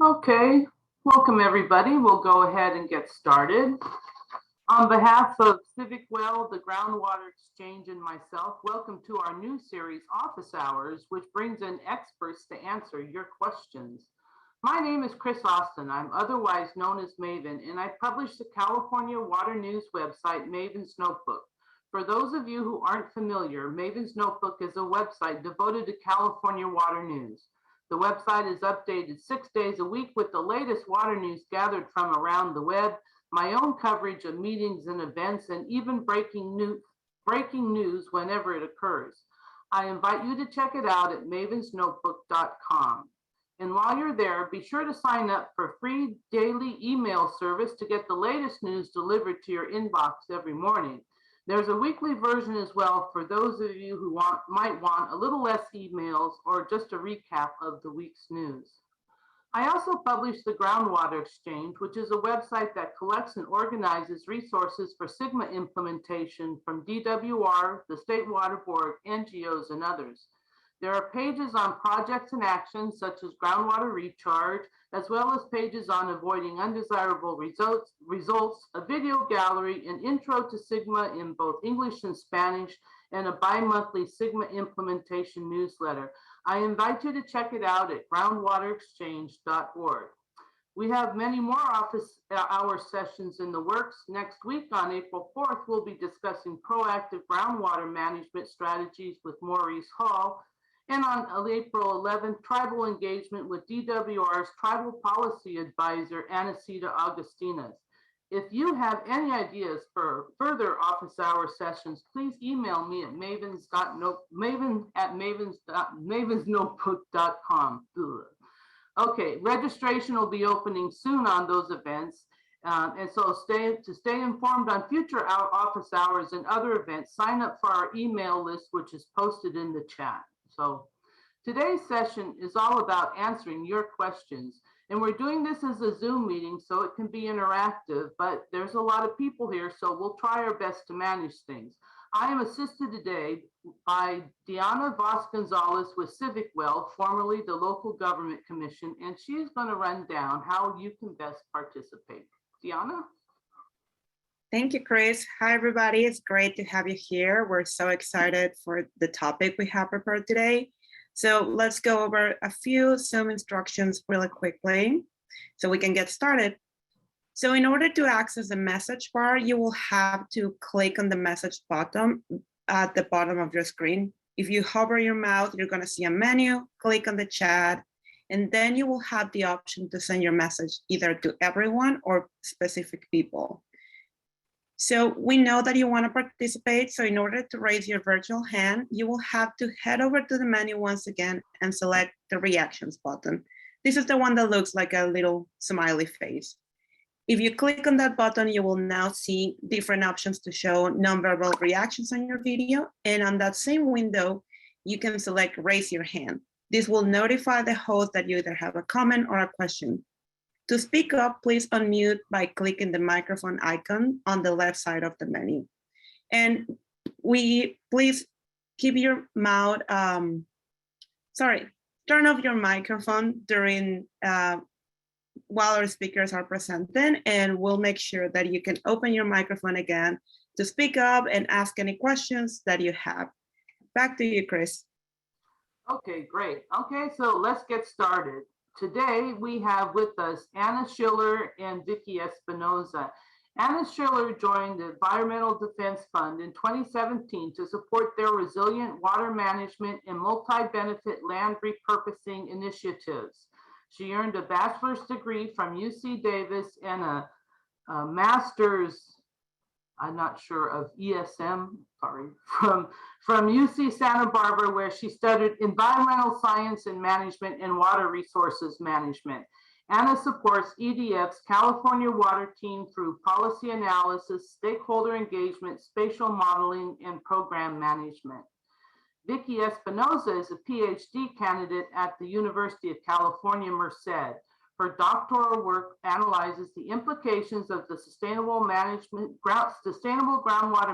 Okay, welcome everybody. We'll go ahead and get started. On behalf of Civic Well, the Groundwater Exchange, and myself, welcome to our new series, Office Hours, which brings in experts to answer your questions. My name is Chris Austin. I'm otherwise known as Maven, and I publish the California Water News website, Maven's Notebook. For those of you who aren't familiar, Maven's Notebook is a website devoted to California water news. The website is updated 6 days a week with the latest water news gathered from around the web, my own coverage of meetings and events, and even breaking news whenever it occurs. I invite you to check it out at mavensnotebook.com. And while you're there, be sure to sign up for free daily email service to get the latest news delivered to your inbox every morning. There's a weekly version as well for those of you who might want a little less emails or just a recap of the week's news. I also publish the Groundwater Exchange, which is a website that collects and organizes resources for SGMA implementation from DWR, the State Water Board, NGOs, and others. There are pages on projects and actions such as groundwater recharge, as well as pages on avoiding undesirable results, a video gallery, an intro to SGMA in both English and Spanish, and a bi-monthly SGMA implementation newsletter. I invite you to check it out at groundwaterexchange.org. We have many more office hour sessions in the works. Next week on April 4th, we'll be discussing proactive groundwater management strategies with Maurice Hall. And on April 11th, tribal engagement with DWR's Tribal Policy Advisor, Anna Schiller. If you have any ideas for further office hour sessions, please email me at mavensnotebook.com. Okay, registration will be opening soon on those events. And so to stay informed on future office hours and other events, sign up for our email list, which is posted in the chat. So today's session is all about answering your questions. And we're doing this as a Zoom meeting, so it can be interactive, but there's a lot of people here, so we'll try our best to manage things. I am assisted today by Diana Vasconzalez with Civic Well, formerly the Local Government Commission, and she's going to run down how you can best participate. Diana? Thank you, Chris. Hi, everybody. It's great to have you here. We're so excited for the topic we have prepared today. So let's go over a few Zoom instructions really quickly so we can get started. So in order to access the message bar, you will have to click on the message button at the bottom of your screen. If you hover your mouse, you're going to see a menu, click on the chat, and then you will have the option to send your message either to everyone or specific people. So we know that you want to participate. So in order to raise your virtual hand, you will have to head over to the menu once again and select the reactions button. This is the one that looks like a little smiley face. If you click on that button, you will now see different options to show nonverbal reactions on your video. And on that same window, you can select raise your hand. This will notify the host that you either have a comment or a question. To speak up, please unmute by clicking the microphone icon on the left side of the menu. And please keep your mouth, turn off your microphone during while our speakers are presenting, and we'll make sure that you can open your microphone again to speak up and ask any questions that you have. Back to you, Chris. Okay, great. Okay, so let's get started. Today, we have with us Anna Schiller and Vicky Espinoza. Anna Schiller joined the Environmental Defense Fund in 2017 to support their resilient water management and multi-benefit land repurposing initiatives. She earned a bachelor's degree from UC Davis and a master's, I'm not sure of ESM, sorry, from UC Santa Barbara, where she studied environmental science and management and water resources management. Anna supports EDF's California water team through policy analysis, stakeholder engagement, spatial modeling, and program management. Vicky Espinoza is a PhD candidate at the University of California, Merced. Her doctoral work analyzes the implications of the Sustainable Groundwater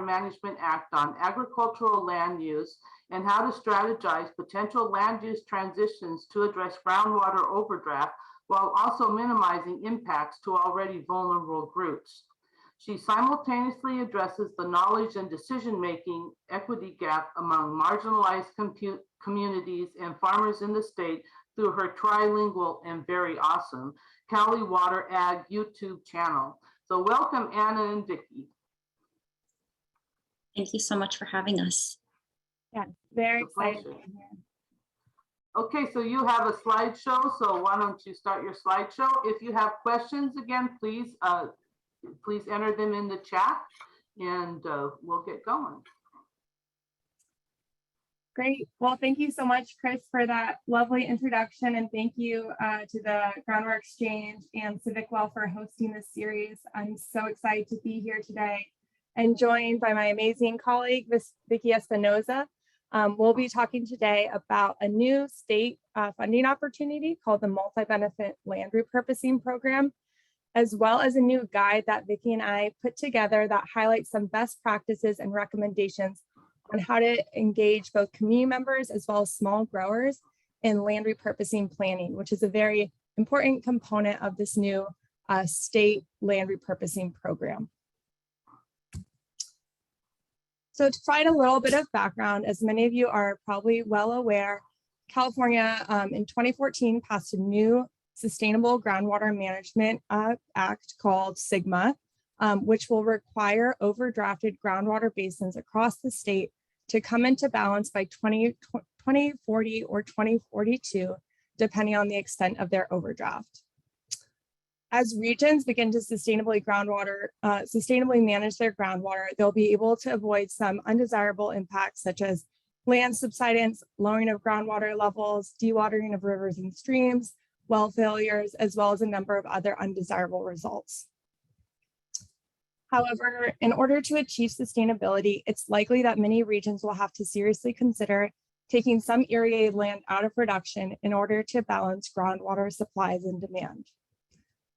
Management Act on agricultural land use and how to strategize potential land use transitions to address groundwater overdraft while also minimizing impacts to already vulnerable groups. She simultaneously addresses the knowledge and decision-making equity gap among marginalized communities and farmers in the state through her trilingual and very awesome CaliWaterAg YouTube channel. So welcome, Anna and Vicky. Thank you so much for having us. Yeah, very excited to be here. Okay, so you have a slideshow, so why don't you start your slideshow? If you have questions, again, please enter them in the chat and we'll get going. Great. Well, thank you so much, Chris, for that lovely introduction. And thank you to the Groundwater Exchange and Civic Well for hosting this series. I'm so excited to be here today and joined by my amazing colleague, Vicky Espinoza. We'll be talking today about a new state funding opportunity called the Multi-Benefit Land Repurposing Program, as well as a new guide that Vicky and I put together that highlights some best practices and recommendations on how to engage both community members as well as small growers in land repurposing planning, which is a very important component of this new state land repurposing program. So to provide a little bit of background, as many of you are probably well aware, California in 2014 passed a new Sustainable Groundwater Management Act called SGMA, which will require overdrafted groundwater basins across the state to come into balance by 2040 or 2042, depending on the extent of their overdraft. As regions begin to sustainably manage their groundwater, they'll be able to avoid some undesirable impacts such as land subsidence, lowering of groundwater levels, dewatering of rivers and streams, well failures, as well as a number of other undesirable results. However, in order to achieve sustainability, it's likely that many regions will have to seriously consider taking some irrigated land out of production in order to balance groundwater supplies and demand.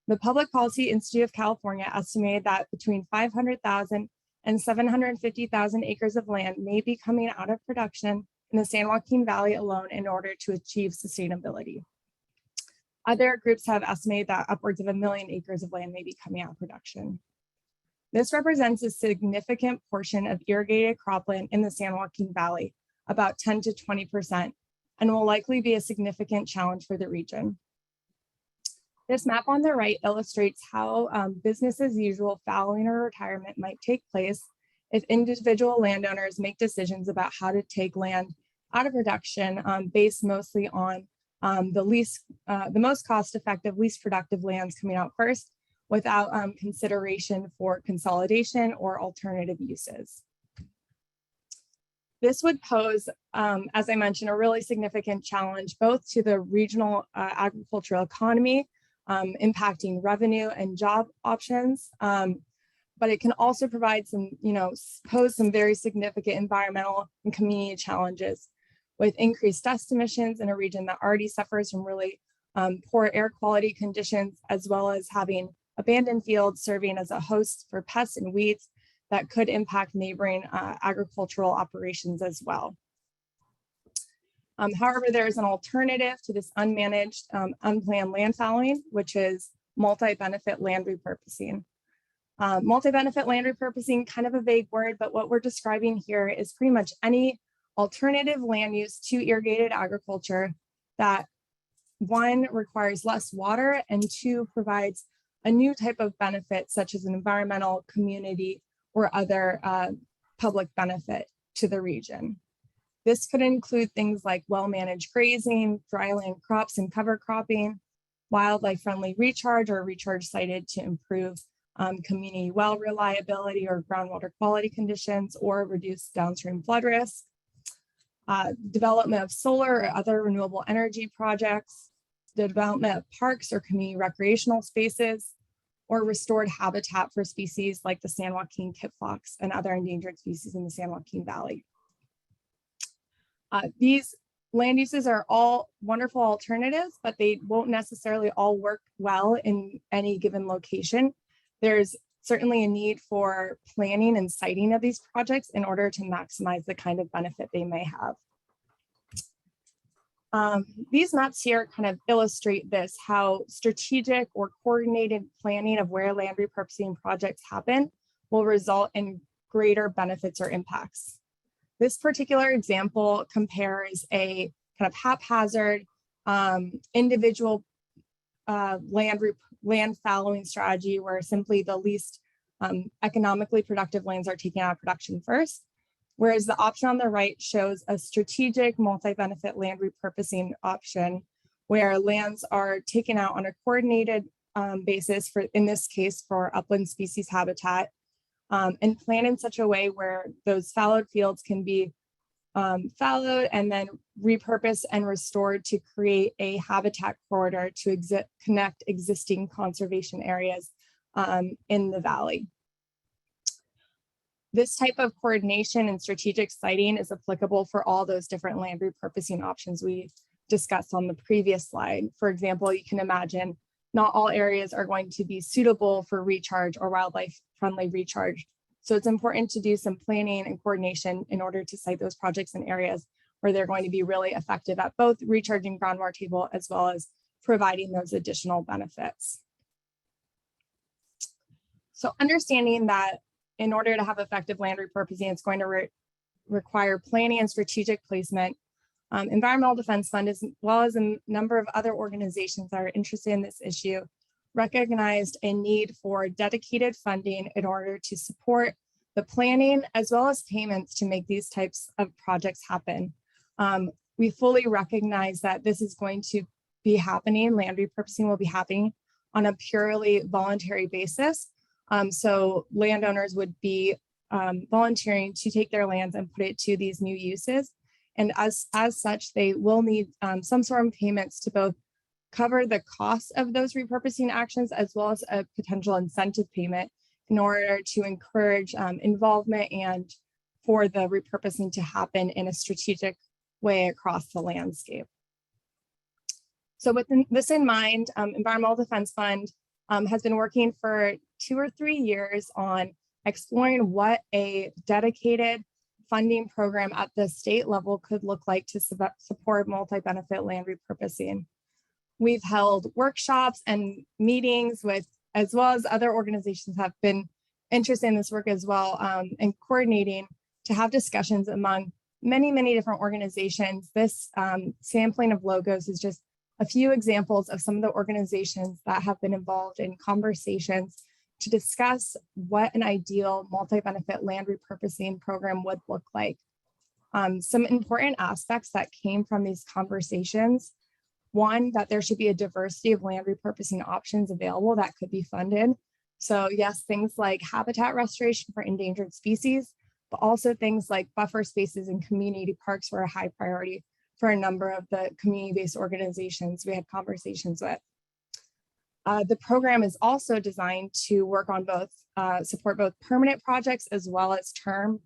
The Public Policy Institute of California estimated that between 500,000 and 750,000 acres of land may be coming out of production in the San Joaquin Valley alone in order to achieve sustainability. Other groups have estimated that upwards of 1 million acres of land may be coming out of production. This represents a significant portion of irrigated cropland in the San Joaquin Valley, about 10 to 20%, and will likely be a significant challenge for the region. This map on the right illustrates how business as usual fallowing or retirement might take place if individual landowners make decisions about how to take land out of production based mostly on the most cost-effective, least productive lands coming out first, without consideration for consolidation or alternative uses. This would pose, as I mentioned, a really significant challenge both to the regional agricultural economy, impacting revenue and job options, but it can also provide some, pose some very significant environmental and community challenges with increased dust emissions in a region that already suffers from really poor air quality conditions, as well as having abandoned fields serving as a host for pests and weeds that could impact neighboring agricultural operations as well. However, there is an alternative to this unmanaged, unplanned land fallowing, which is multi-benefit land repurposing. Multi-benefit land repurposing, kind of a vague word, but what we're describing here is pretty much any alternative land use to irrigated agriculture that, one, requires less water, and two, provides a new type of benefit, such as an environmental, community, or other public benefit to the region. This could include things like well-managed grazing, dryland crops and cover cropping, wildlife-friendly recharge or recharge sited to improve community well reliability or groundwater quality conditions or reduce downstream flood risk, development of solar or other renewable energy projects, the development of parks or community recreational spaces, or restored habitat for species like the San Joaquin kit fox and other endangered species in the San Joaquin Valley. These land uses are all wonderful alternatives, but they won't necessarily all work well in any given location. There's certainly a need for planning and siting of these projects in order to maximize the kind of benefit they may have. These maps here kind of illustrate this, how strategic or coordinated planning of where land repurposing projects happen will result in greater benefits or impacts. This particular example compares a kind of haphazard individual land fallowing strategy where simply the least economically productive lands are taken out of production first, whereas the option on the right shows a strategic multi-benefit land repurposing option where lands are taken out on a coordinated basis for, in this case, for upland species habitat, and planned in such a way where those fallowed fields can be fallowed and then repurposed and restored to create a habitat corridor to connect existing conservation areas in the valley. This type of coordination and strategic siting is applicable for all those different land repurposing options we discussed on the previous slide. For example, you can imagine not all areas are going to be suitable for recharge or wildlife-friendly recharge. So it's important to do some planning and coordination in order to site those projects in areas where they're going to be really effective at both recharging groundwater table as well as providing those additional benefits. So understanding that in order to have effective land repurposing, it's going to require planning and strategic placement. Environmental Defense Fund, as well as a number of other organizations that are interested in this issue, recognized a need for dedicated funding in order to support the planning as well as payments to make these types of projects happen. We fully recognize that this is going to be happening, land repurposing will be happening on a purely voluntary basis. So landowners would be volunteering to take their lands and put it to these new uses. And as such, they will need some sort of payments to both cover the cost of those repurposing actions as well as a potential incentive payment in order to encourage involvement and for the repurposing to happen in a strategic way across the landscape. So with this in mind, Environmental Defense Fund has been working for 2 or 3 years on exploring what a dedicated funding program at the state level could look like to support multi-benefit land repurposing. We've held workshops and meetings with, as well as other organizations have been interested in this work as well, and coordinating to have discussions among many, many different organizations. This sampling of logos is just a few examples of some of the organizations that have been involved in conversations to discuss what an ideal multi-benefit land repurposing program would look like. Some important aspects that came from these conversations: one, that there should be a diversity of land repurposing options available that could be funded. So yes, things like habitat restoration for endangered species, but also things like buffer spaces and community parks were a high priority for a number of the community-based organizations we had conversations with. The program is also designed to work on both, support both permanent projects as well as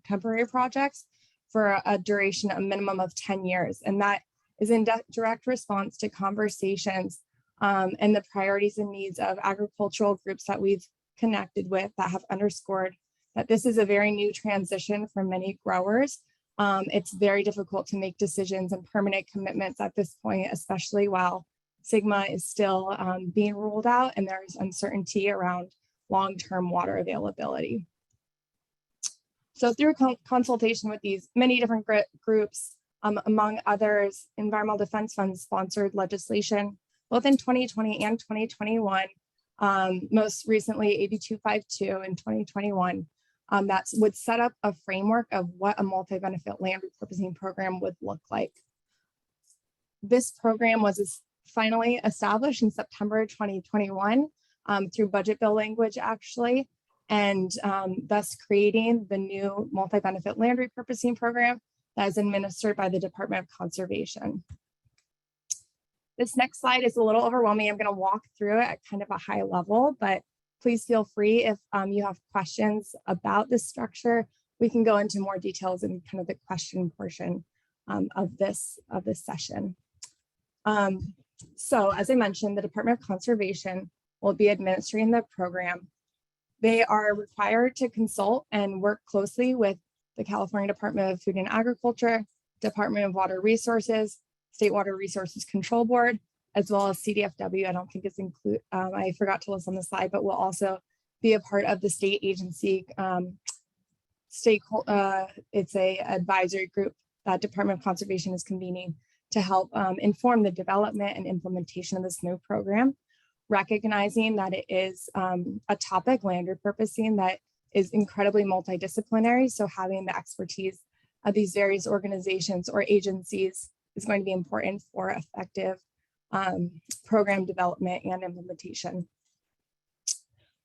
temporary projects for a duration, a minimum of 10 years. And that is in direct response to conversations and the priorities and needs of agricultural groups that we've connected with that have underscored that this is a very new transition for many growers. It's very difficult to make decisions and permanent commitments at this point, especially while SGMA is still being rolled out and there's uncertainty around long-term water availability. So through consultation with these many different groups, among others, Environmental Defense Fund sponsored legislation, both in 2020 and 2021, most recently 8252 in 2021, that would set up a framework of what a multi-benefit land repurposing program would look like. This program was finally established in September 2021 through budget bill language actually, and thus creating the new multi-benefit land repurposing program that is administered by the Department of Conservation. This next slide is a little overwhelming. I'm going to walk through it at kind of a high level, but please feel free if you have questions about this structure. We can go into more details in kind of the question portion of this session. So as I mentioned, the Department of Conservation will be administering the program. They are required to consult and work closely with the California Department of Food and Agriculture, Department of Water Resources, State Water Resources Control Board, as well as CDFW. I don't think it's included, I forgot to list on the slide, but will also be a part of the state agency it's a advisory group that Department of Conservation is convening to help inform the development and implementation of this new program, recognizing that it is a topic, land repurposing, that is incredibly multidisciplinary. So having the expertise of these various organizations or agencies is going to be important for effective program development and implementation.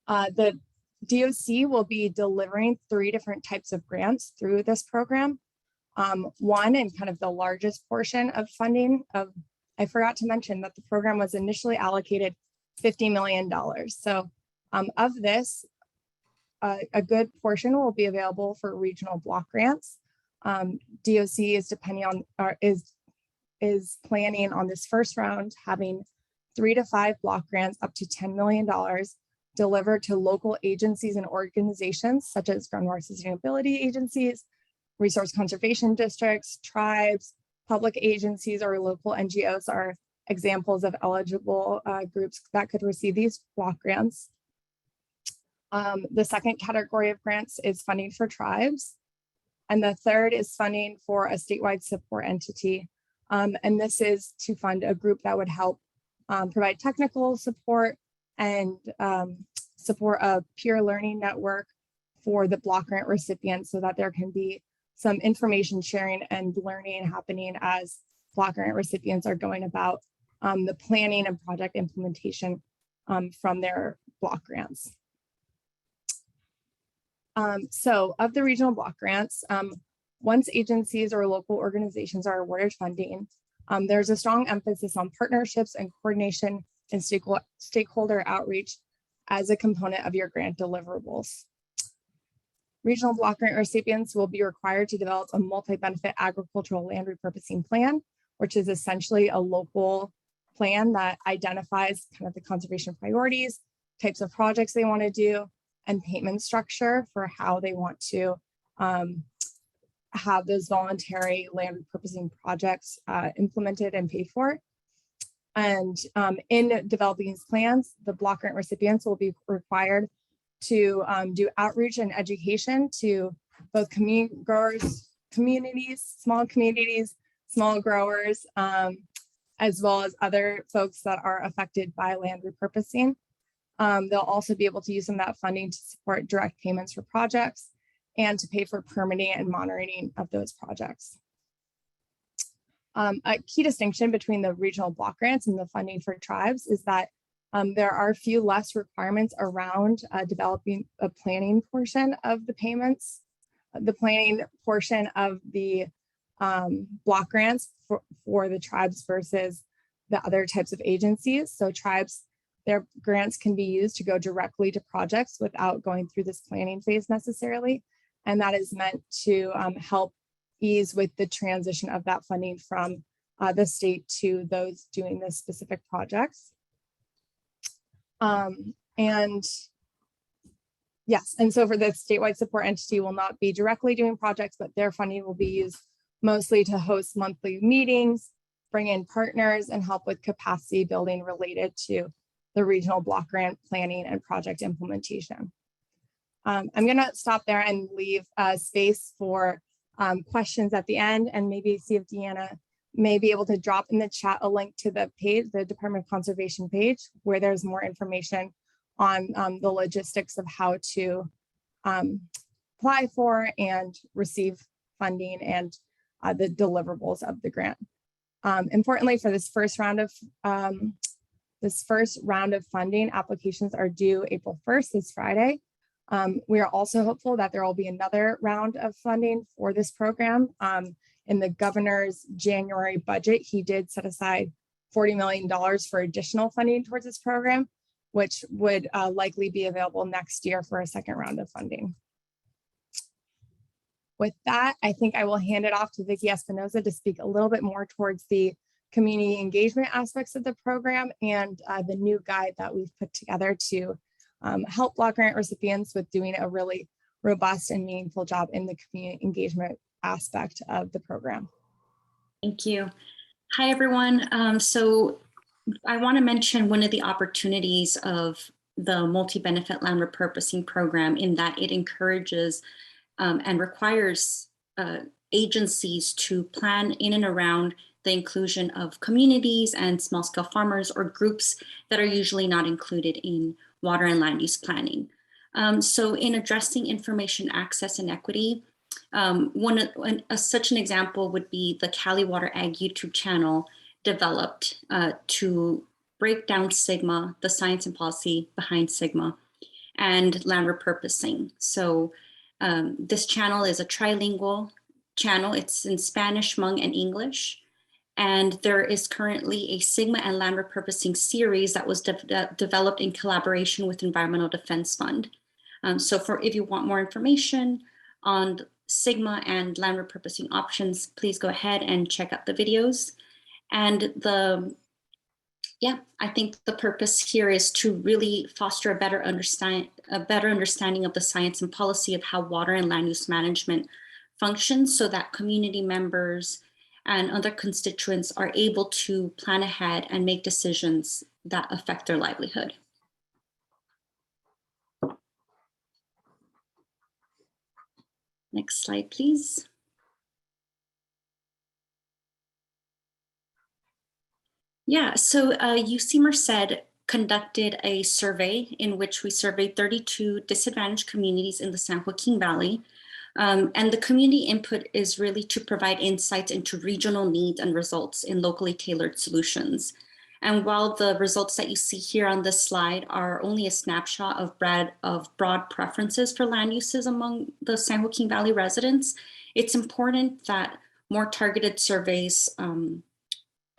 The DOC will be delivering 3 different types of grants through this program. One, and kind of the largest portion of funding I forgot to mention that the program was initially allocated $50 million. So of this, a good portion will be available for regional block grants. DOC is depending on, or is planning on this first round having 3 to 5 block grants up to $10 million delivered to local agencies and organizations such as groundwater sustainability agencies, resource conservation districts, tribes, public agencies, or local NGOs are examples of eligible groups that could receive these block grants. The second category of grants is funding for tribes. And the third is funding for a statewide support entity. And this is to fund a group that would help provide technical support and support a peer learning network for the block grant recipients so that there can be some information sharing and learning happening as block grant recipients are going about the planning and project implementation from their block grants. So of the regional block grants, once agencies or local organizations are awarded funding, there's a strong emphasis on partnerships and coordination and stakeholder outreach as a component of your grant deliverables. Regional block grant recipients will be required to develop a multi-benefit agricultural land repurposing plan, which is essentially a local plan that identifies kind of the conservation priorities, types of projects they want to do, and payment structure for how they want to have those voluntary land repurposing projects implemented and paid for. And in developing these plans, the block grant recipients will be required to do outreach and education to both communities, small growers, as well as other folks that are affected by land repurposing. They'll also be able to use some of that funding to support direct payments for projects and to pay for permitting and monitoring of those projects. A key distinction between the regional block grants and the funding for tribes is that there are a few less requirements around developing a planning portion of the payments. The planning portion of the block grants for the tribes versus the other types of agencies. So tribes, their grants can be used to go directly to projects without going through this planning phase necessarily. And that is meant to help ease with the transition of that funding from the state to those doing the specific projects. And yes, and so for the statewide support entity will not be directly doing projects, but their funding will be used mostly to host monthly meetings, bring in partners, and help with capacity building related to the regional block grant planning and project implementation. I'm going to stop there and leave space for questions at the end, and maybe see if Deanna may be able to drop in the chat a link to the page, the Department of Conservation page, where there's more information on the logistics of how to apply for and receive funding and the deliverables of the grant. Importantly, for this first round of funding, applications are due April 1st, this Friday. We are also hopeful that there will be another round of funding for this program. In the governor's January budget, he did set aside $40 million for additional funding towards this program, which would likely be available next year for a second round of funding. With that, I think I will hand it off to Vicky Espinoza to speak a little bit more towards the community engagement aspects of the program and the new guide that we've put together to help block grant recipients with doing a really robust and meaningful job in the community engagement aspect of the program. Thank you. Hi, everyone. So I want to mention one of the opportunities of the Multi-Benefit Land Repurposing Program in that it encourages and requires agencies to plan in and around the inclusion of communities and small-scale farmers or groups that are usually not included in water and land use planning. So in addressing information access and equity, such an example would be the CaliWaterAg YouTube channel developed to break down SGMA, the science and policy behind SGMA, and land repurposing. So this channel is a trilingual channel. It's in Spanish, Hmong, and English. And there is currently a SGMA and land repurposing series that was developed in collaboration with Environmental Defense Fund. So if you want more information on SGMA and land repurposing options, please go ahead and check out the videos. And I think the purpose here is to really foster a better understanding of the science and policy of how water and land use management functions, so that community members and other constituents are able to plan ahead and make decisions that affect their livelihood. Next slide, please. Yeah, so UC Merced conducted a survey in which we surveyed 32 disadvantaged communities in the San Joaquin Valley. And the community input is really to provide insights into regional needs and results in locally tailored solutions. And while the results that you see here on this slide are only a snapshot of broad preferences for land uses among the San Joaquin Valley residents, it's important that more targeted surveys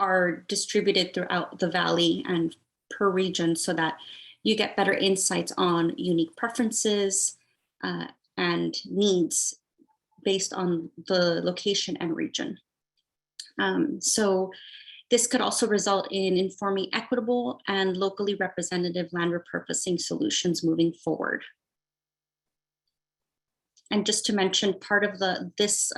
are distributed throughout the valley and per region so that you get better insights on unique preferences and needs based on the location and region. So this could also result in informing equitable and locally representative land repurposing solutions moving forward. And just to mention, part of this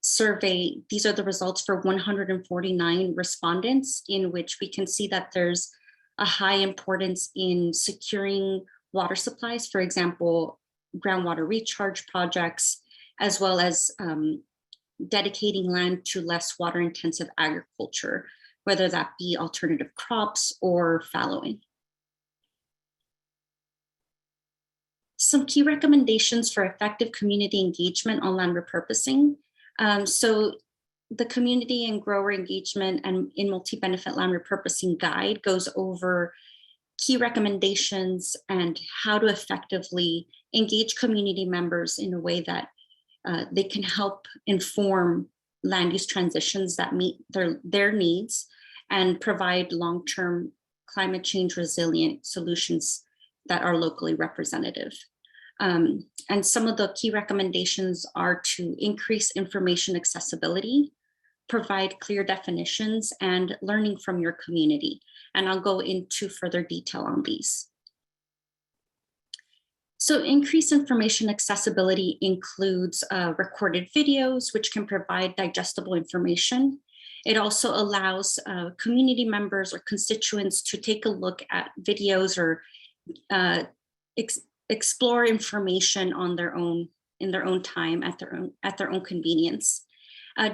survey, these are the results for 149 respondents, in which we can see that there's a high importance in securing water supplies, for example, groundwater recharge projects, as well as dedicating land to less water intensive agriculture, whether that be alternative crops or fallowing. Some key recommendations for effective community engagement on land repurposing. So the community and grower engagement and in multi-benefit land repurposing guide goes over key recommendations and how to effectively engage community members in a way that they can help inform land use transitions that meet their needs and provide long-term climate change resilient solutions that are locally representative. And some of the key recommendations are to increase information accessibility, provide clear definitions, and learning from your community. And I'll go into further detail on these. So increased information accessibility includes recorded videos, which can provide digestible information. It also allows community members or constituents to take a look at videos or explore information on their own, in their own time, at their own convenience.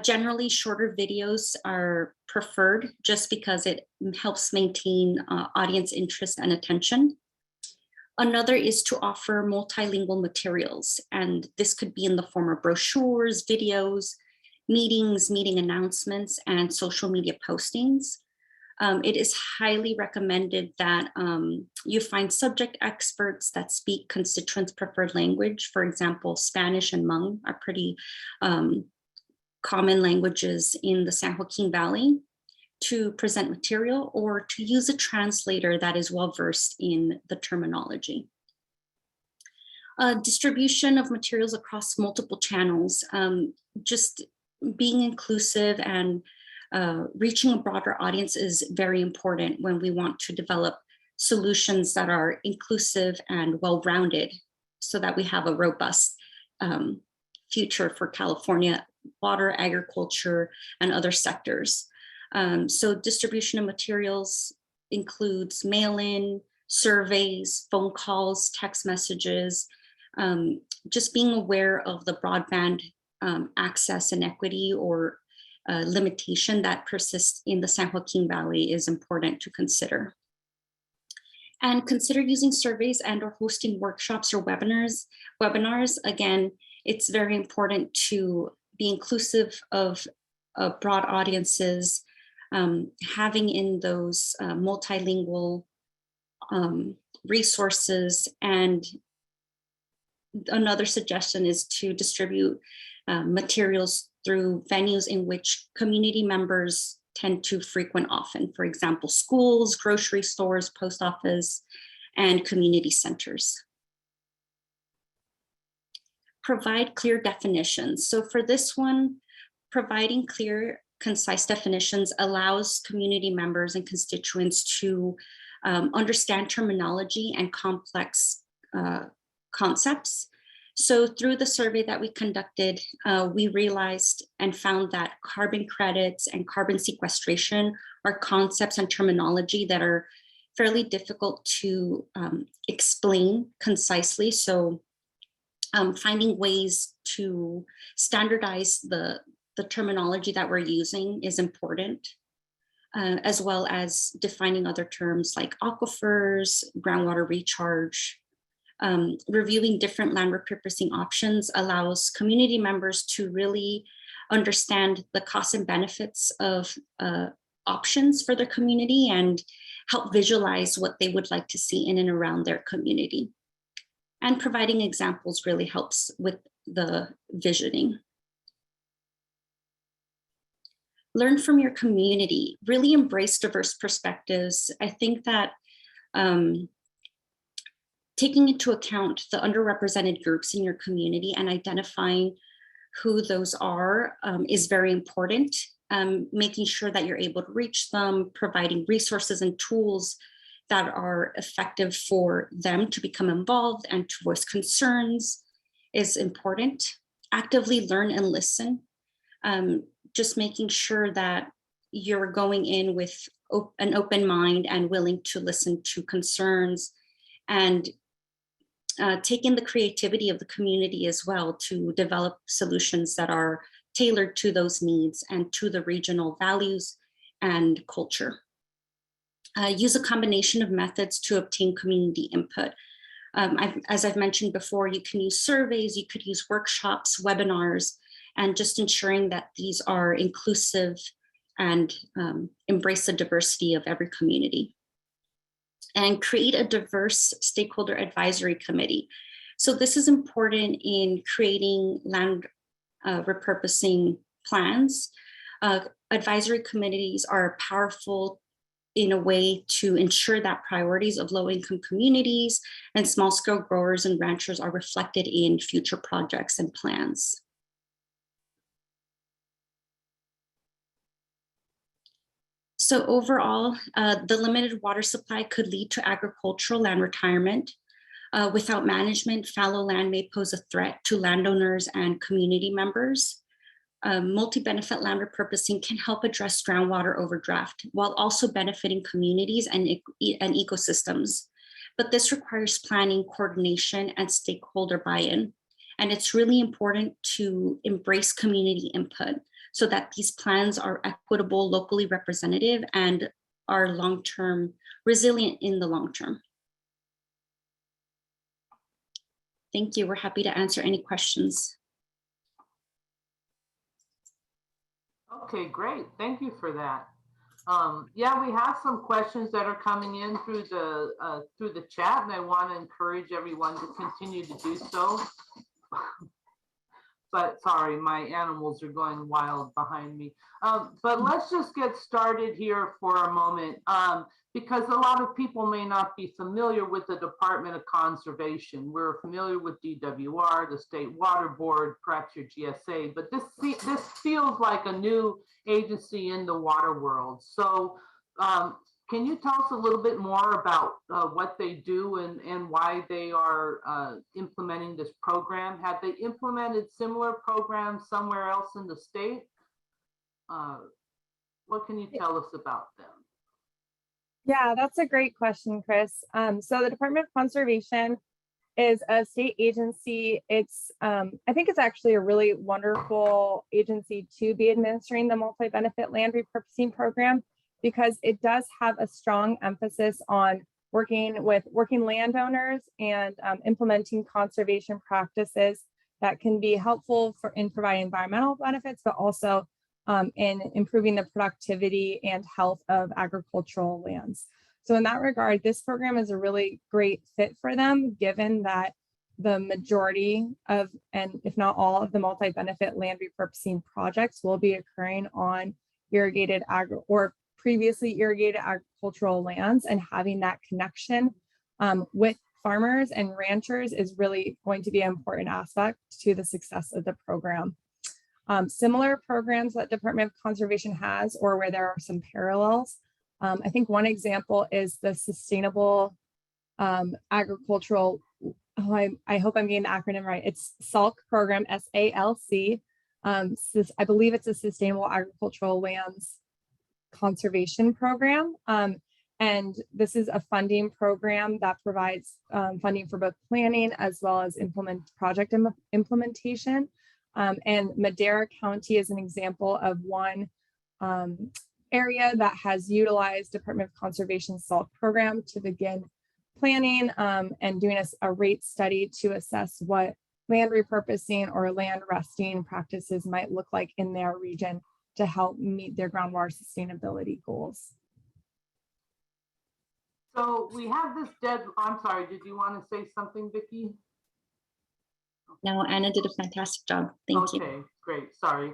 Generally, shorter videos are preferred just because it helps maintain audience interest and attention. Another is to offer multilingual materials, and this could be in the form of brochures, videos, meetings, meeting announcements, and social media postings. It is highly recommended that you find subject experts that speak constituents' preferred language. For example, Spanish and Hmong are pretty common languages in the San Joaquin Valley, to present material, or to use a translator that is well-versed in the terminology. Distribution of materials across multiple channels, just being inclusive and reaching a broader audience is very important when we want to develop solutions that are inclusive and well-rounded so that we have a robust future for California water, agriculture, and other sectors. So distribution of materials includes mail-in, surveys, phone calls, text messages, just being aware of the broadband access inequity or limitation that persists in the San Joaquin Valley is important to consider. And consider using surveys and or hosting workshops or webinars. Again, it's very important to be inclusive of broad audiences, having in those multilingual resources. And another suggestion is to distribute materials through venues in which community members tend to frequent often. For example, schools, grocery stores, post office, and community centers. Provide clear definitions. So for this one, providing clear, concise definitions allows community members and constituents to understand terminology and complex concepts. So through the survey that we conducted, we realized and found that carbon credits and carbon sequestration are concepts and terminology that are fairly difficult to explain concisely. So finding ways to standardize the terminology that we're using is important, as well as defining other terms like aquifers, groundwater recharge. Reviewing different land repurposing options allows community members to really understand the costs and benefits of options for their community and help visualize what they would like to see in and around their community. And providing examples really helps with the visioning. Learn from your community, really embrace diverse perspectives. I think that taking into account the underrepresented groups in your community and identifying who those are is very important. Making sure that you're able to reach them, providing resources and tools that are effective for them to become involved and to voice concerns is important. Actively learn and listen. Just making sure that you're going in with an open mind and willing to listen to concerns, and take in the creativity of the community as well to develop solutions that are tailored to those needs and to the regional values and culture. Use a combination of methods to obtain community input. As I've mentioned before, you can use surveys, you could use workshops, webinars, and just ensuring that these are inclusive and embrace the diversity of every community. And create a diverse stakeholder advisory committee. So this is important in creating land repurposing plans. Advisory committees are powerful in a way to ensure that priorities of low-income communities and small-scale growers and ranchers are reflected in future projects and plans. So overall, the limited water supply could lead to agricultural land retirement. Without management, fallow land may pose a threat to landowners and community members. Multi-benefit land repurposing can help address groundwater overdraft while also benefiting communities and ecosystems. But this requires planning, coordination, and stakeholder buy-in. And it's really important to embrace community input so that these plans are equitable, locally representative, and are long-term resilient in the long term. Thank you. We're happy to answer any questions. Okay, great. Thank you for that. Yeah, we have some questions that are coming in through the chat, and I want to encourage everyone to continue to do so. but sorry, my animals are going wild behind me. But let's just get started here for a moment, because a lot of people may not be familiar with the Department of Conservation. We're familiar with DWR, the State Water Board, perhaps your GSA, but this feels like a new agency in the water world. So can you tell us a little bit more about what they do and why they are implementing this program? Have they implemented similar programs somewhere else in the state? What can you tell us about them? Yeah, that's a great question, Chris. So the Department of Conservation is a state agency. It's, I think it's actually a really wonderful agency to be administering the Multi-Benefit Land Repurposing Program, because it does have a strong emphasis on working landowners and implementing conservation practices that can be helpful in providing environmental benefits, but also in improving the productivity and health of agricultural lands. So in that regard, this program is a really great fit for them, given that the majority of, and if not all of the multi-benefit land repurposing projects will be occurring on irrigated or previously irrigated agricultural lands, and having that connection with farmers and ranchers is really going to be an important aspect to the success of the program. Similar programs that Department of Conservation has, or where there are some parallels, I think one example is the Sustainable Agricultural, I hope I'm getting the acronym right. It's SALC program, SALC. I believe it's a Sustainable Agricultural Lands Conservation Program. And this is a funding program that provides funding for both planning as well as project implementation. And Madera County is an example of one area that has utilized Department of Conservation SALC program to begin planning and doing a rate study to assess what land repurposing or land resting practices might look like in their region to help meet their groundwater sustainability goals. So we have this I'm sorry, did you want to say something, Vicky? No, Anna did a fantastic job. Thank you. Okay, great, sorry.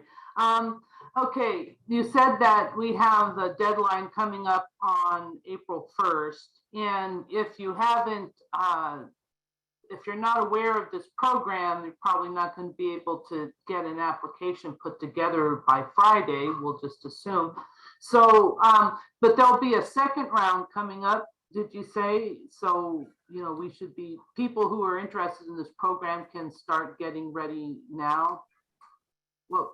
Okay, you said that we have the deadline coming up on April 1st. And if you haven't, if you're not aware of this program, you're probably not going to be able to get an application put together by Friday, we'll just assume. So, but there'll be a second round coming up, did you say? So, you know, we should be, people who are interested in this program can start getting ready now. Well,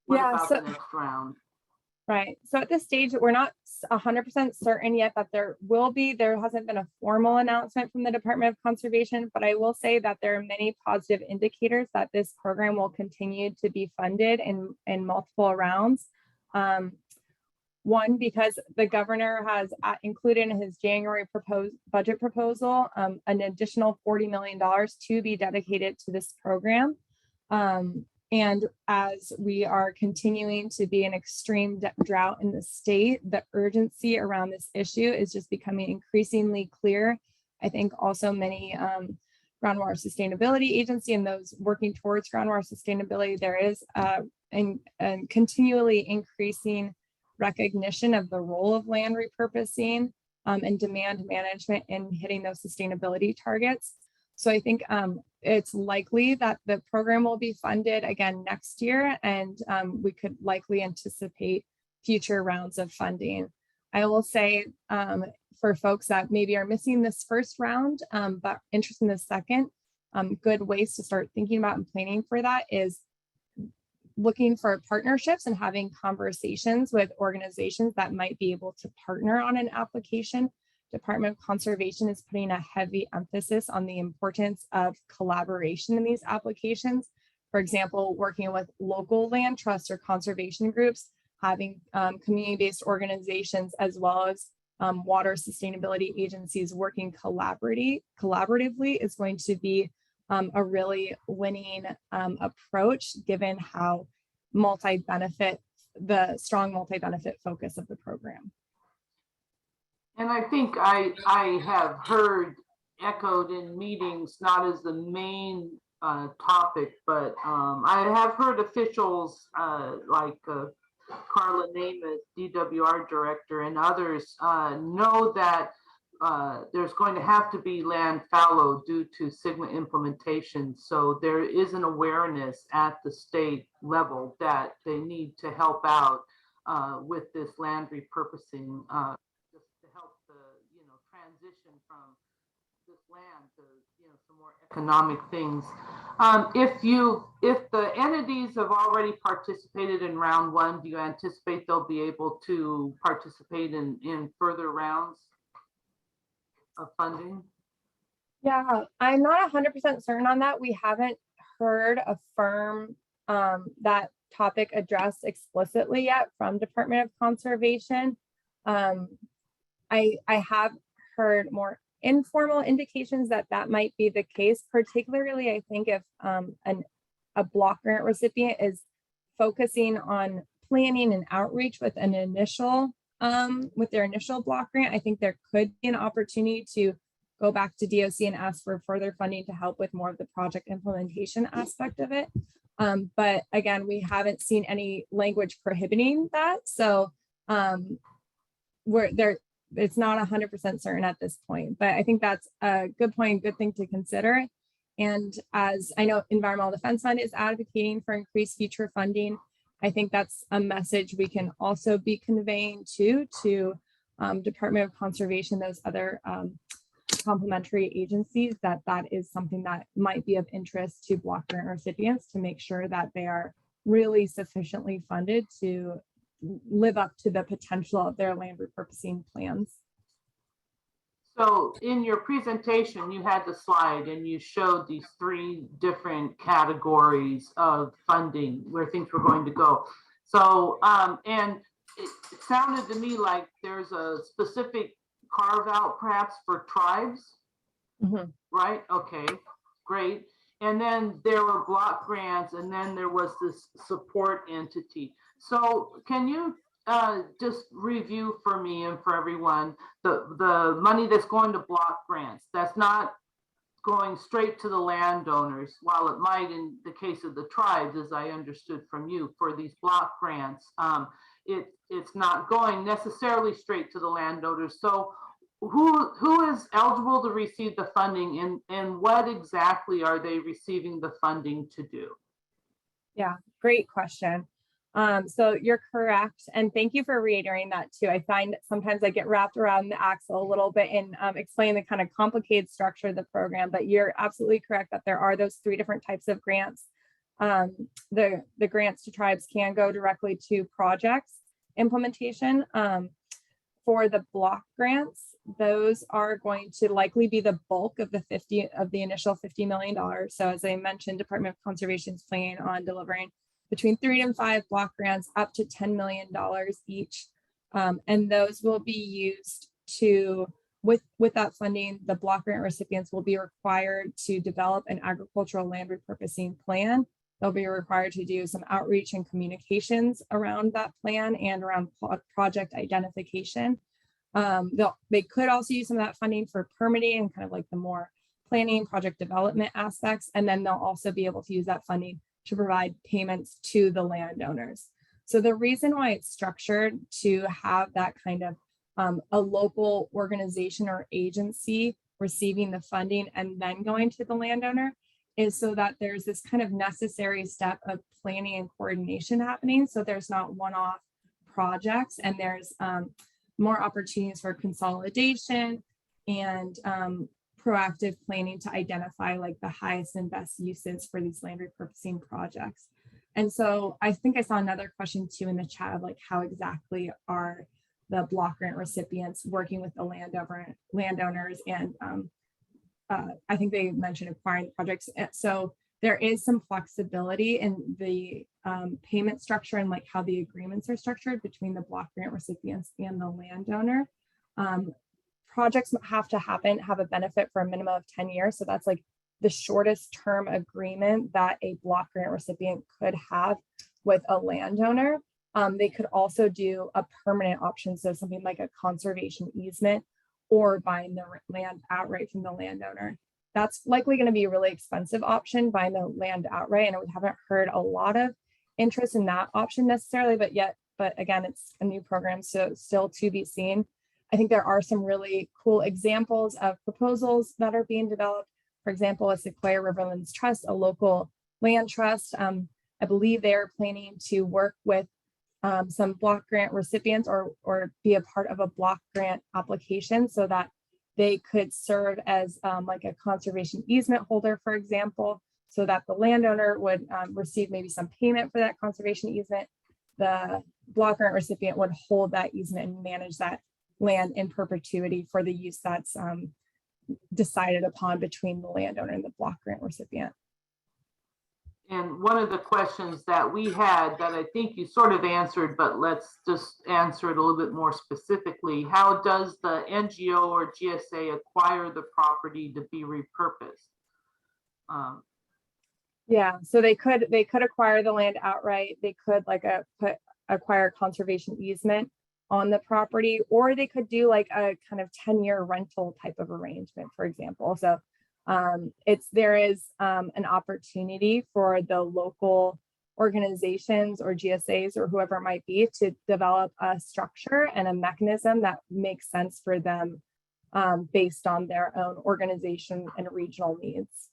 what about the next round? Right. So at this stage, we're not 100% certain yet that there hasn't been a formal announcement from the Department of Conservation, but I will say that there are many positive indicators that this program will continue to be funded in multiple rounds. One, because the governor has included in his January budget proposal an additional $40 million to be dedicated to this program. And as we are continuing to be an extreme drought in the state, the urgency around this issue is just becoming increasingly clear. I think also many groundwater sustainability agency and those working towards groundwater sustainability, there is a continually increasing recognition of the role of land repurposing and demand management in hitting those sustainability targets. So I think it's likely that the program will be funded again next year, and we could likely anticipate future rounds of funding. I will say for folks that maybe are missing this first round, but interested in the second, good ways to start thinking about and planning for that is looking for partnerships and having conversations with organizations that might be able to partner on an application. Department of Conservation is putting a heavy emphasis on the importance of collaboration in these applications. For example, working with local land trusts or conservation groups, having community-based organizations, as well as water sustainability agencies working collaboratively is going to be a really winning approach, given how the strong multi-benefit focus of the program. And I think I have heard echoed in meetings, not as the main topic, but I have heard officials like Carla Namath, DWR director, and others know that there's going to have to be land fallow due to Sigma implementation. So there is an awareness at the state level that they need to help out with this land repurposing, just to help the transition from this land to some more economic things. If the entities have already participated in round one, do you anticipate they'll be able to participate in further rounds of funding? Yeah, I'm not 100% certain on that. We haven't heard a firm that topic addressed explicitly yet from Department of Conservation. I have heard more informal indications that that might be the case, particularly I think if a block grant recipient is focusing on planning and outreach with an initial with their initial block grant. I think there could be an opportunity to go back to DOC and ask for further funding to help with more of the project implementation aspect of it. But again, we haven't seen any language prohibiting that. So we're there. It's not 100% certain at this point, but I think that's a good point, good thing to consider. And as I know, Environmental Defense Fund is advocating for increased future funding. I think that's a message we can also be conveying to Department of Conservation, those other complementary agencies, that is something that might be of interest to block grant recipients to make sure that they are really sufficiently funded to live up to the potential of their land repurposing plans. So in your presentation, you had the slide and you showed these 3 different categories of funding where things were going to go. So, and it sounded to me like there's a specific carve out perhaps for tribes, right? Okay, great. And then there were block grants, and then there was this support entity. So can you just review for me and for everyone the money that's going to block grants? That's not going straight to the landowners, while it might in the case of the tribes, as I understood from you, for these block grants, it's not going necessarily straight to the landowners. So who is eligible to receive the funding, and what exactly are they receiving the funding to do? Yeah, great question. So you're correct. And thank you for reiterating that too. I find sometimes I get wrapped around the axle a little bit in explaining the kind of complicated structure of the program, but you're absolutely correct that there are those 3 different types of grants. The grants to tribes can go directly to projects implementation. For the block grants, those are going to likely be the bulk of the initial $50 million. So as I mentioned, Department of Conservation is planning on delivering between 3 and 5 block grants up to $10 million each. And those will be used to, with that funding, the block grant recipients will be required to develop an agricultural land repurposing plan. They'll be required to do some outreach and communications around that plan and around project identification. They could also use some of that funding for permitting and kind of like the more planning, project development aspects. And then they'll also be able to use that funding to provide payments to the landowners. So the reason why it's structured to have that kind of a local organization or agency receiving the funding and then going to the landowner is so that there's this kind of necessary step of planning and coordination happening. So there's not one-off projects, and there's more opportunities for consolidation and proactive planning to identify like the highest and best uses for these land repurposing projects. And so I think I saw another question too in the chat of like how exactly are the block grant recipients working with the landowners, and I think they mentioned acquiring projects. So there is some flexibility in the payment structure and like how the agreements are structured between the block grant recipients and the landowner. Projects have a benefit for a minimum of 10 years. So that's like the shortest term agreement that a block grant recipient could have with a landowner. They could also do a permanent option. So something like a conservation easement or buying the land outright from the landowner. that's likely going to be a really expensive option, buying the land outright. And we haven't heard a lot of interest in that option necessarily, but again, it's a new program, so still to be seen. I think there are some really cool examples of proposals that are being developed. For example, a Sequoia Riverlands Trust, a local land trust. I believe they're planning to work with some block grant recipients or be a part of a block grant application so that they could serve as like a conservation easement holder, for example, so that the landowner would receive maybe some payment for that conservation easement. The block grant recipient would hold that easement and manage that land in perpetuity for the use that's decided upon between the landowner and the block grant recipient. And one of the questions that we had that I think you sort of answered, but let's just answer it a little bit more specifically. How does the NGO or GSA acquire the property to be repurposed? Yeah, so they could acquire the land outright. They could acquire a conservation easement on the property, or they could do like a kind of 10-year rental type of arrangement, for example. So there is an opportunity for the local organizations or GSAs or whoever it might be to develop a structure and a mechanism that makes sense for them based on their own organization and regional needs.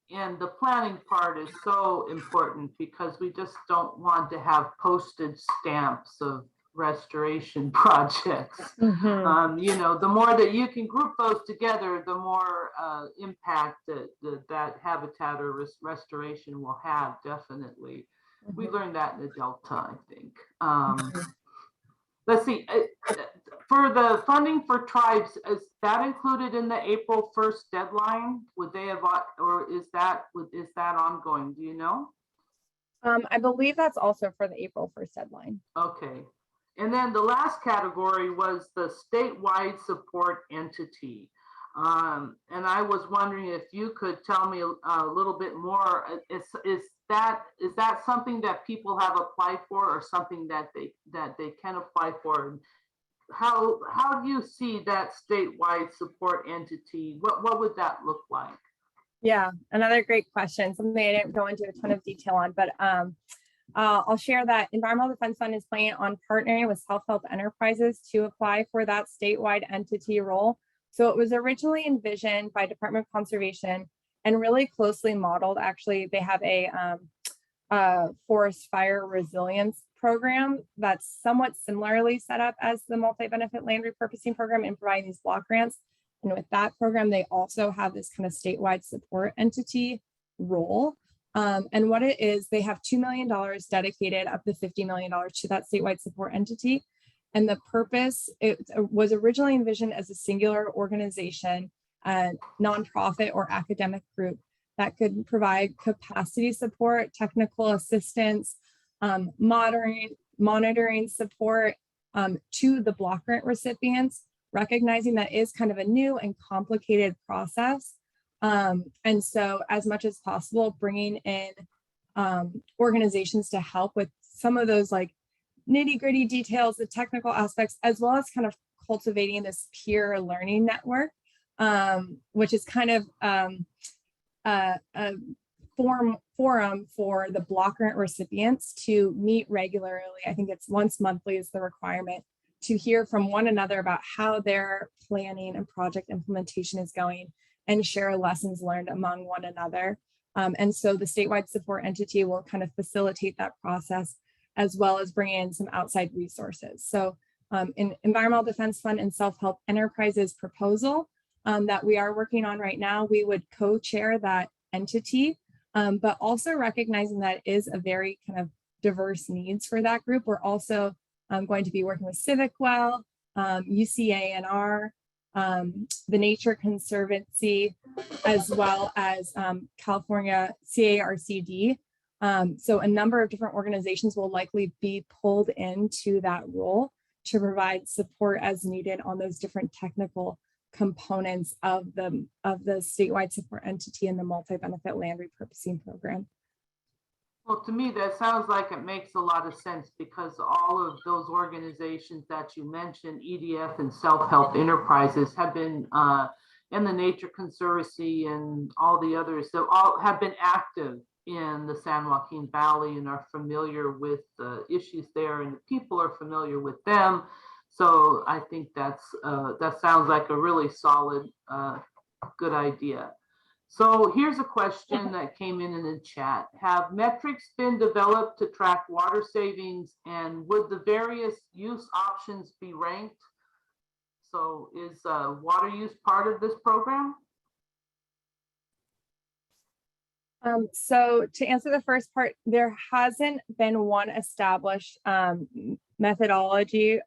And the planning part is so important because we just don't want to have postage stamps of restoration projects. Mm-hmm. The more that you can group those together, the more impact that habitat or restoration will have, definitely. Mm-hmm. We learned that in the Delta, I think. Mm-hmm. Let's see, for the funding for tribes, is that included in the April 1st deadline? Would they have, or is that ongoing? Do you know? I believe that's also for the April 1st deadline. Okay. And then the last category was the statewide support entity. And I was wondering if you could tell me a little bit more. Is that something that people have applied for, or something that they can apply for? And how do you see that statewide support entity? What would that look like? Yeah, another great question. Something I didn't go into a ton of detail on, but I'll share that Environmental Defense Fund is planning on partnering with self-help enterprises to apply for that statewide entity role. So it was originally envisioned by Department of Conservation and really closely modeled. Actually, they have a forest fire resilience program that's somewhat similarly set up as the Multi-Benefit Land Repurposing program in providing these block grants. And with that program, they also have this kind of statewide support entity role. And what it is, they have $2 million dedicated, up to $50 million to that statewide support entity. And the purpose, it was originally envisioned as a singular organization, a nonprofit or academic group that could provide capacity support, technical assistance, monitoring support to the block grant recipients, recognizing that is kind of a new and complicated process. And so as much as possible, bringing in organizations to help with some of those like nitty-gritty details, the technical aspects, as well as kind of cultivating this peer learning network, which is kind of a forum for the block grant recipients to meet regularly. I think it's once monthly is the requirement, to hear from one another about how their planning and project implementation is going and share lessons learned among one another. And so the statewide support entity will kind of facilitate that process, as well as bring in some outside resources. So in Environmental Defense Fund and Self-Help Enterprises proposal that we are working on right now, we would co-chair that entity, but also recognizing that it is a very kind of diverse needs for that group. We're also going to be working with CivicWell, UCANR, the Nature Conservancy, as well as California CARCD. So a number of different organizations will likely be pulled into that role to provide support as needed on those different technical components of the statewide support entity and the Multi-Benefit Land Repurposing program. Well, to me, that sounds like it makes a lot of sense, because all of those organizations that you mentioned, EDF and Self-Help Enterprises, have been and the Nature Conservancy and all the others that all have been active in the San Joaquin Valley and are familiar with the issues there, and the people are familiar with them. So I think that sounds like a really solid, good idea. So here's a question that came in the chat. Have metrics been developed to track water savings, and would the various use options be ranked? So is water use part of this program? So to answer the first part, there hasn't been one established methodology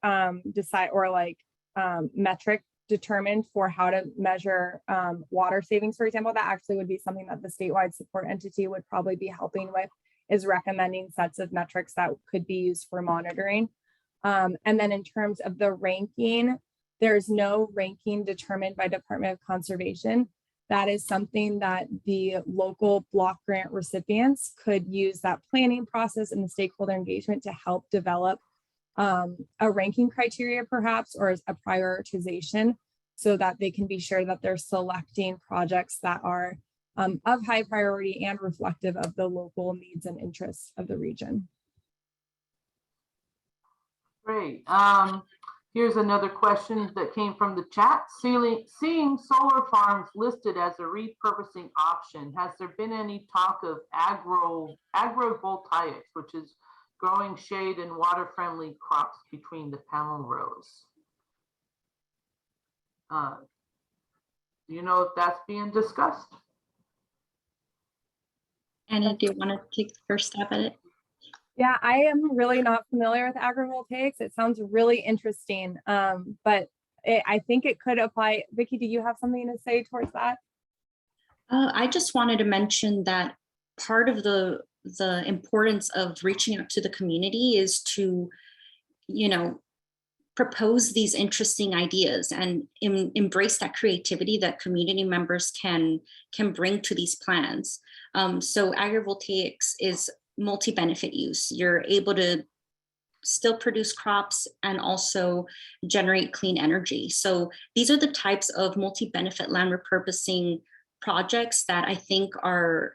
metric determined for how to measure water savings, for example. That actually would be something that the statewide support entity would probably be helping with, is recommending sets of metrics that could be used for monitoring. And then in terms of the ranking, there's no ranking determined by Department of Conservation. That is something that the local block grant recipients could use that planning process and the stakeholder engagement to help develop a ranking criteria perhaps, or a prioritization, so that they can be sure that they're selecting projects that are of high priority and reflective of the local needs and interests of the region. Great. Here's another question that came from the chat. Seeing solar farms listed as a repurposing option, has there been any talk of agrovoltaics, which is growing shade and water-friendly crops between the panel rows? Do you know if that's being discussed? Anna, do you want to take the first step at it? Yeah, I am really not familiar with agrovoltaics. It sounds really interesting, but I think it could apply. Vicky, do you have something to say towards that? I just wanted to mention that part of the importance of reaching out to the community is to, propose these interesting ideas and embrace that creativity that community members can bring to these plans. So agrovoltaics is multi-benefit use. You're able to still produce crops and also generate clean energy. So these are the types of multi-benefit land repurposing projects that I think are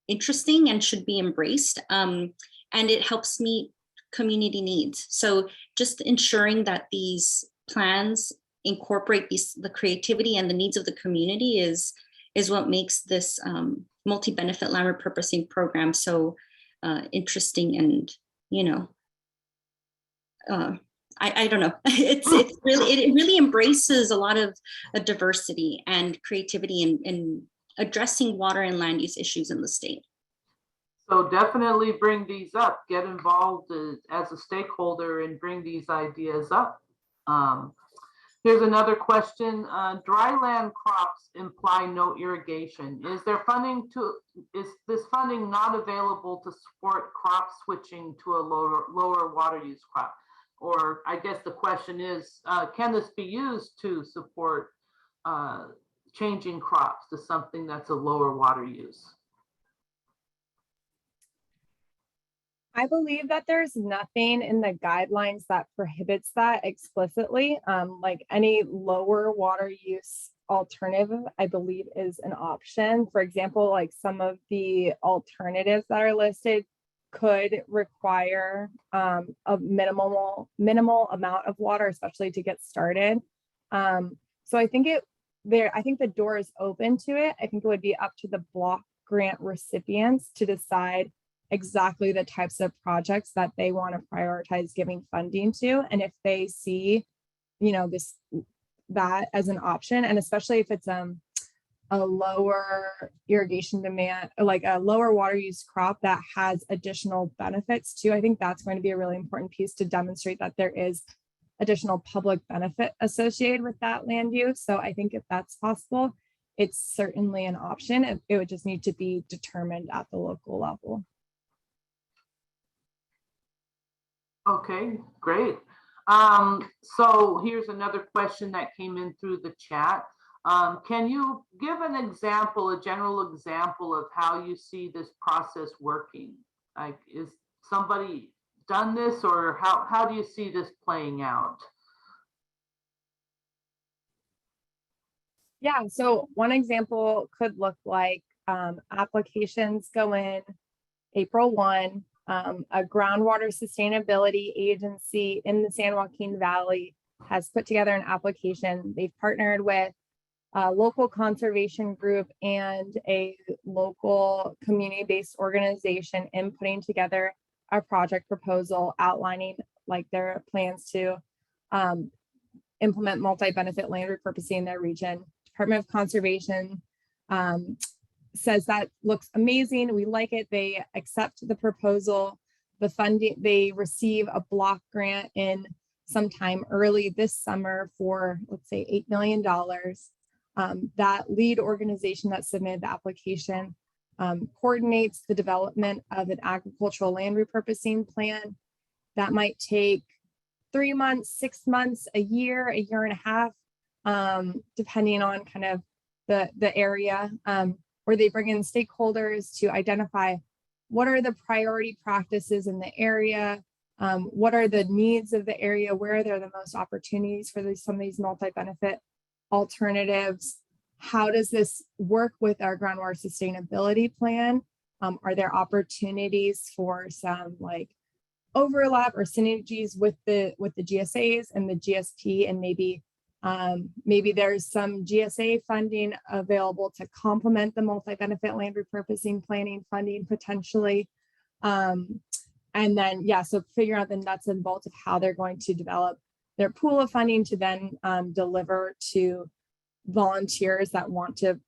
interesting and should be embraced. And it helps meet community needs. So just ensuring that these plans incorporate the creativity and the needs of the community is what makes this multi-benefit land repurposing program so interesting. And I don't know. It really embraces a lot of diversity and creativity in addressing water and land use issues in the state. So definitely bring these up, get involved as a stakeholder and bring these ideas up. Here's another question. Dryland crops imply no irrigation. Is this funding not available to support crop switching to a lower water use crop? Or I guess the question is, can this be used to support changing crops to something that's a lower water use? I believe that there's nothing in the guidelines that prohibits that explicitly. Like any lower water use alternative, I believe, is an option. For example, like some of the alternatives that are listed could require a minimal amount of water, especially to get started. So I think the door is open to it. I think it would be up to the block grant recipients to decide exactly the types of projects that they want to prioritize giving funding to. And if they see, that as an option, and especially if it's a lower irrigation demand, like a lower water use crop that has additional benefits too, I think that's going to be a really important piece to demonstrate that there is additional public benefit associated with that land use. So I think if that's possible, it's certainly an option. It would just need to be determined at the local level. Okay, great. So here's another question that came in through the chat. Can you give an example, a general example of how you see this process working? Like, is somebody done this, or how do you see this playing out? Yeah, so one example could look like applications go in April 1. A groundwater sustainability agency in the San Joaquin Valley has put together an application. They've partnered with a local conservation group and a local community-based organization in putting together a project proposal outlining like their plans to implement multi-benefit land repurposing in their region. Department of Conservation says that looks amazing. We like it. They accept the proposal, the funding. They receive a block grant in sometime early this summer for, let's say, $8 million. That lead organization that submitted the application coordinates the development of an agricultural land repurposing plan that might take 3 months, 6 months, a year and a half, depending on kind of the area, where they bring in stakeholders to identify what are the priority practices in the area, what are the needs of the area, where are there the most opportunities for some of these multi-benefit alternatives. How does this work with our groundwater sustainability plan? Are there opportunities for some like overlap or synergies with the GSAs and the GSP, and maybe there's some GSA funding available to complement the multi-benefit land repurposing planning funding potentially. And then, yeah, so figuring out the nuts and bolts of how they're going to develop their pool of funding to then deliver to volunteers that want to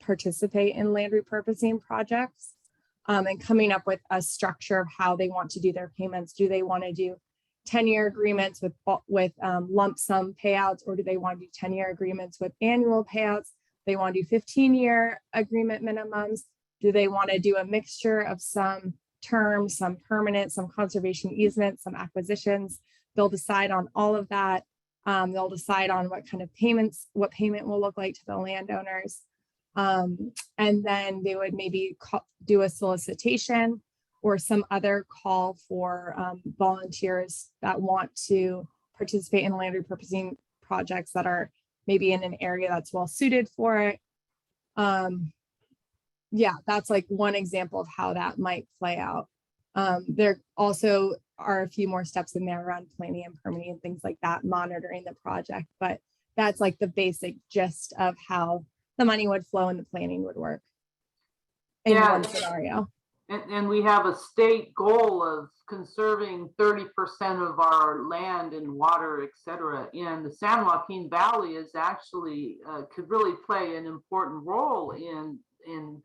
participate in land repurposing projects, and coming up with a structure of how they want to do their payments. Do they want to do 10-year agreements with lump sum payouts, or do they want to do 10-year agreements with annual payouts? They want to do 15-year agreement minimums. Do they want to do a mixture of some term, some permanent, some conservation easements, some acquisitions? They'll decide on all of that. They'll decide on what kind of payments, what payment will look like to the landowners. And then they would maybe do a solicitation or some other call for volunteers that want to participate in land repurposing projects that are maybe in an area that's well suited for it. Yeah, that's like one example of how that might play out. There also are a few more steps in there around planning and permitting and things like that, monitoring the project, but that's like the basic gist of how the money would flow and the planning would work in one scenario. And we have a state goal of conserving 30% of our land and water, et cetera. And the San Joaquin Valley is actually could really play an important role in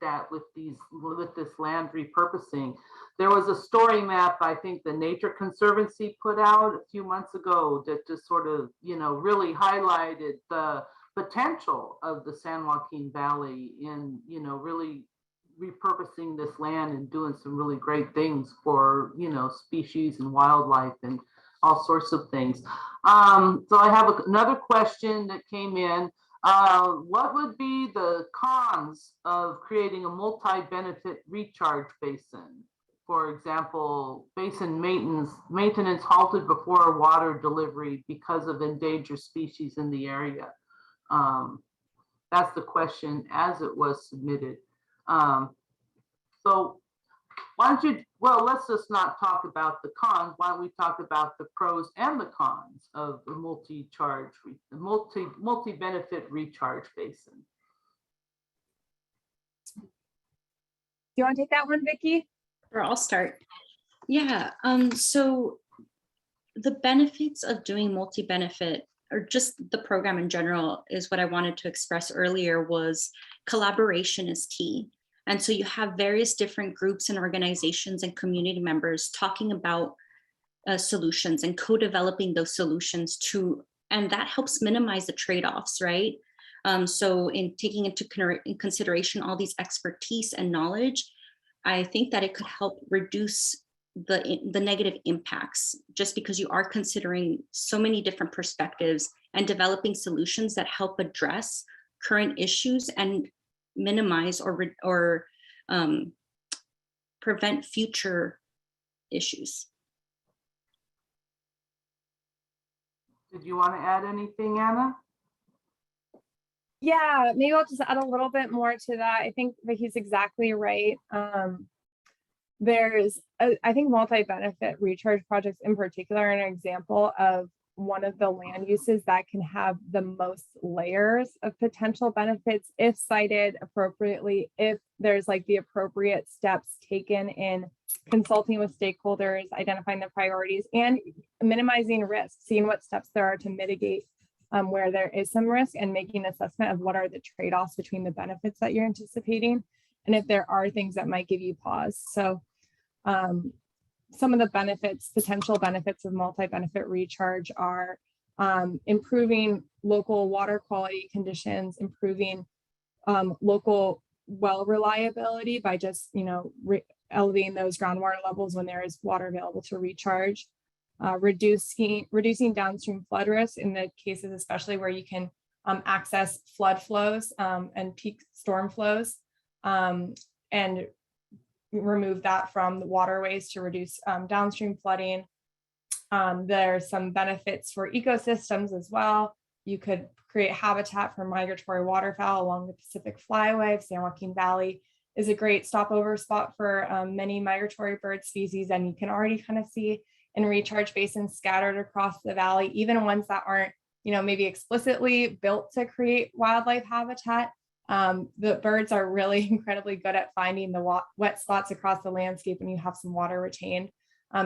that with this land repurposing. There was a story map I think the Nature Conservancy put out a few months ago that just sort of, really highlighted the potential of the San Joaquin Valley in, really repurposing this land and doing some really great things for, species and wildlife and all sorts of things. So I have another question that came in. What would be the cons of creating a multi-benefit recharge basin? For example, basin maintenance halted before water delivery because of endangered species in the area. That's the question as it was submitted. So why don't you, let's just not talk about the cons. Why don't we talk about the pros and the cons of the multi-benefit recharge basin? Do you want to take that one, Vicky? Or I'll start. Yeah, so the benefits of doing multi-benefit, or just the program in general, is what I wanted to express earlier, was collaboration is key. And so you have various different groups and organizations and community members talking about solutions and co-developing those solutions and that helps minimize the trade-offs, right? So in taking into consideration all these expertise and knowledge, I think that it could help reduce the negative impacts, just because you are considering so many different perspectives and developing solutions that help address current issues and minimize or prevent future issues. Did you want to add anything, Anna? Yeah, maybe I'll just add a little bit more to that. I think Vicky's exactly right. I think multi-benefit recharge projects in particular are an example of one of the land uses that can have the most layers of potential benefits if cited appropriately, if there's like the appropriate steps taken in consulting with stakeholders, identifying the priorities, and minimizing risk, seeing what steps there are to mitigate where there is some risk, and making an assessment of what are the trade-offs between the benefits that you're anticipating, and if there are things that might give you pause. So some of the benefits, potential benefits of multi-benefit recharge are improving local water quality conditions, improving local well reliability by just, elevating those groundwater levels when there is water available to recharge, reducing downstream flood risk in the cases, especially where you can access flood flows and peak storm flows, and remove that from the waterways to reduce downstream flooding. There's some benefits for ecosystems as well. You could create habitat for migratory waterfowl along the Pacific Flyway. San Joaquin Valley is a great stopover spot for many migratory bird species, and you can already kind of see in recharge basins scattered across the valley, even ones that aren't, maybe explicitly built to create wildlife habitat. The birds are really incredibly good at finding the wet spots across the landscape when you have some water retained.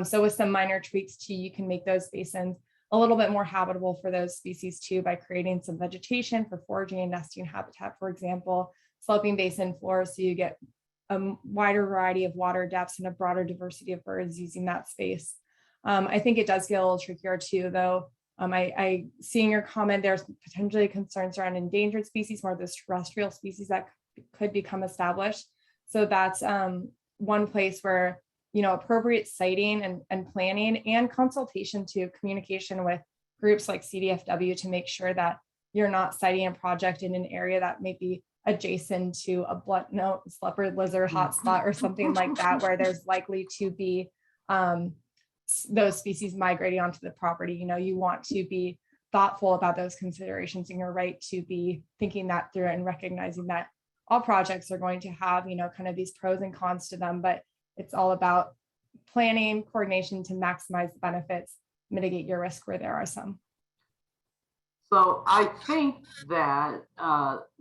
So with some minor tweaks too, you can make those basins a little bit more habitable for those species too, by creating some vegetation for foraging and nesting habitat, for example, sloping basin floors so you get a wider variety of water depths and a broader diversity of birds using that space. I think it does get a little trickier too, though. I seeing your comment, there's potentially concerns around endangered species, more of those terrestrial species that could become established. So that's one place where, appropriate siting and planning and consultation to communication with groups like CDFW to make sure that you're not siting a project in an area that may be adjacent to a leopard lizard hotspot or something like that, where there's likely to be those species migrating onto the property. You want to be thoughtful about those considerations, and you're right to be thinking that through and recognizing that all projects are going to have, kind of these pros and cons to them, but it's all about planning, coordination to maximize the benefits, mitigate your risk where there are some. So I think that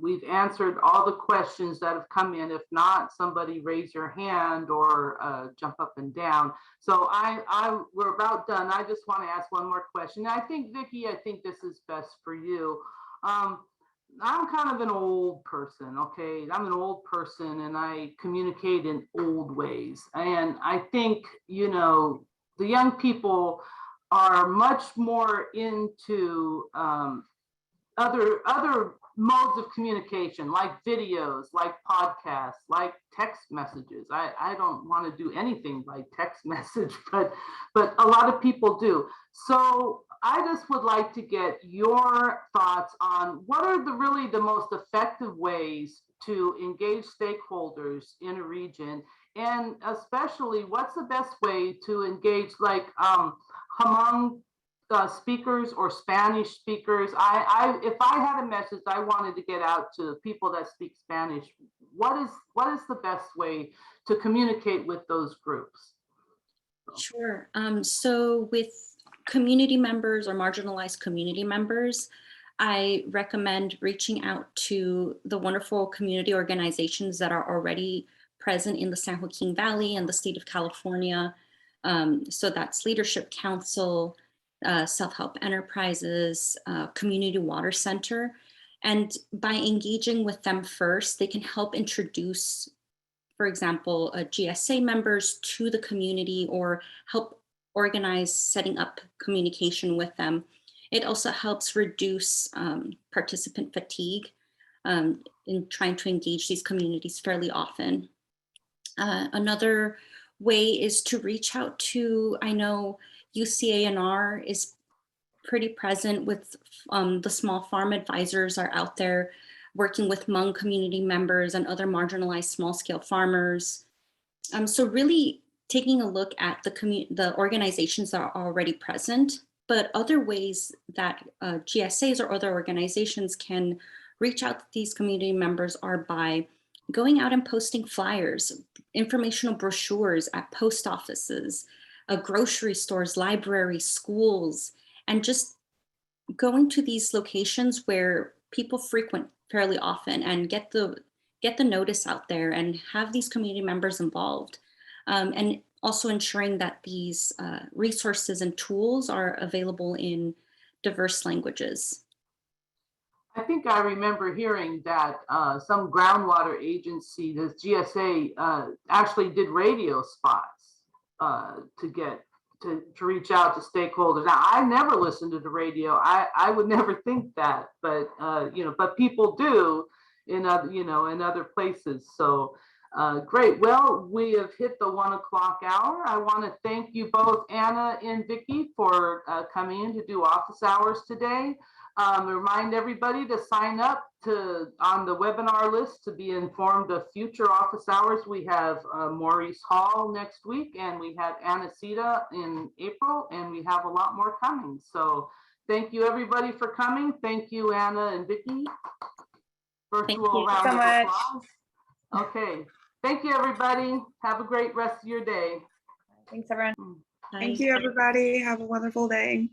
we've answered all the questions that have come in. If not, somebody raise your hand or jump up and down. So we're about done. I just want to ask one more question. I think, Vicky, this is best for you. I'm kind of an old person, okay? I'm an old person and I communicate in old ways. And I think, the young people are much more into other modes of communication, like videos, like podcasts, like text messages. I don't want to do anything by text message, but a lot of people do. So I just would like to get your thoughts on what are really the most effective ways to engage stakeholders in a region, and especially what's the best way to engage Hmong speakers or Spanish speakers. If I had a message I wanted to get out to people that speak Spanish, what is the best way to communicate with those groups? Sure. So with community members or marginalized community members, I recommend reaching out to the wonderful community organizations that are already present in the San Joaquin Valley and the state of California. So that's Leadership Council, Self-Help Enterprises, Community Water Center. And by engaging with them first, they can help introduce, for example, GSA members to the community or help organize setting up communication with them. It also helps reduce participant fatigue in trying to engage these communities fairly often. Another way is to reach out to, I know UCANR is pretty present with the small farm advisors are out there working with Hmong community members and other marginalized small scale farmers. So really taking a look at the organizations that are already present, but other ways that GSAs or other organizations can reach out to these community members are by going out and posting flyers, informational brochures at post offices, grocery stores, libraries, schools, and just going to these locations where people frequent fairly often and get the notice out there and have these community members involved. And also ensuring that these resources and tools are available in diverse languages. I think I remember hearing that some groundwater agency, the GSA, actually did radio spots to reach out to stakeholders. Now, I never listened to the radio. I would never think that, but but people do in other places. So great. Well, we have hit the 1 o'clock hour. I want to thank you both, Anna and Vicky, for coming in to do office hours today. Remind everybody to sign up on the webinar list to be informed of future office hours. We have Maurice Hall next week, and we have Anna Schiller in April, and we have a lot more coming. So thank you everybody for coming. Thank you, Anna and Vicky. Virtual round of applause. Okay. Thank you, everybody. Have a great rest of your day. Thanks, everyone. Thank you, everybody. Have a wonderful day.